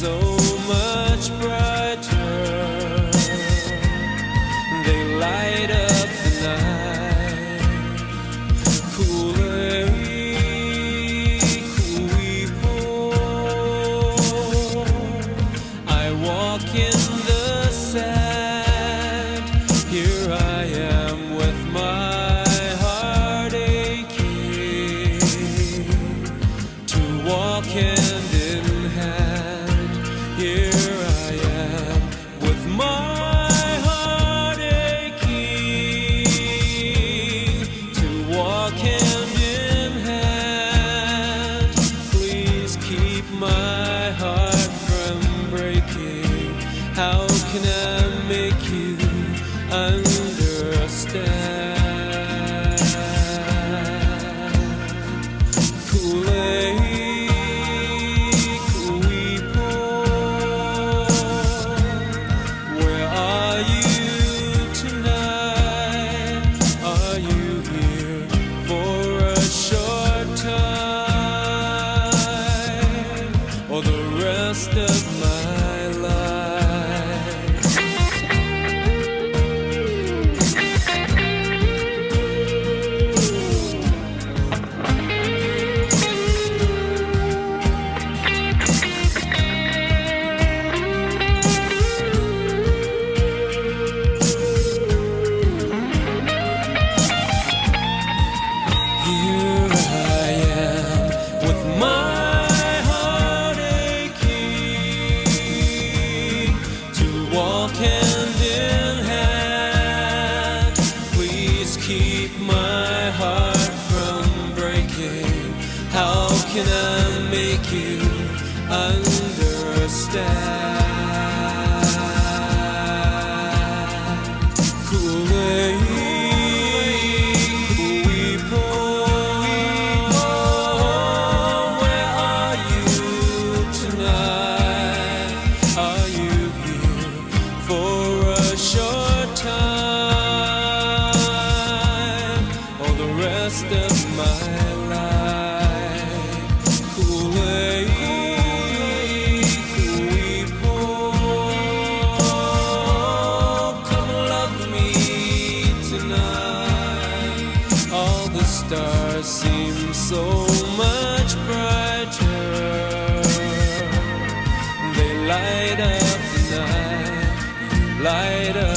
so much brighter. They light up the night. I walk in the sand. Here I am with my heart aching to walk hand in hand. Here I am with my heart aching to walk hand in hand. Please keep my heart from breaking. How can I make you understand? Where are you tonight? Are you here for a short time or the rest of my life? Here I am with my heart aching to walk hand in hand. Please keep my heart from breaking. How can I make you understand? Where are you tonight? Are you here for a short time or the rest of my life? Come love me tonight. All the stars seem so much brighter. They light up the night, light up